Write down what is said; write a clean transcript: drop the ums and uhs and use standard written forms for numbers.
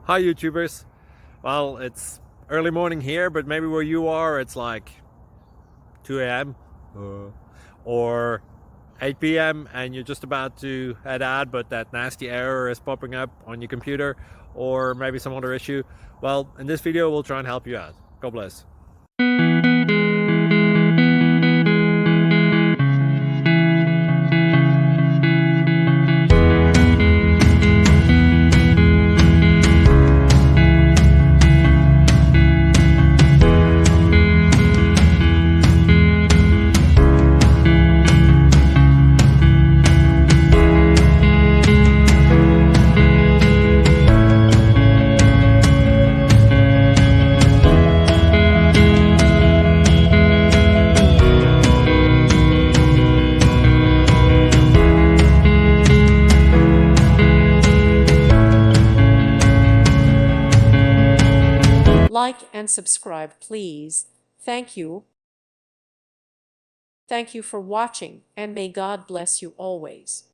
Hi YouTubers. Well, it's early morning here, but maybe where you are it's like 2 a.m. Or 8 p.m. and you're just about to head out, but that nasty error is popping up on your computer, or maybe some other issue. Well, in this video we'll try and help you out. God bless. Like and subscribe, please. Thank you. Thank you for watching, and may God bless you always.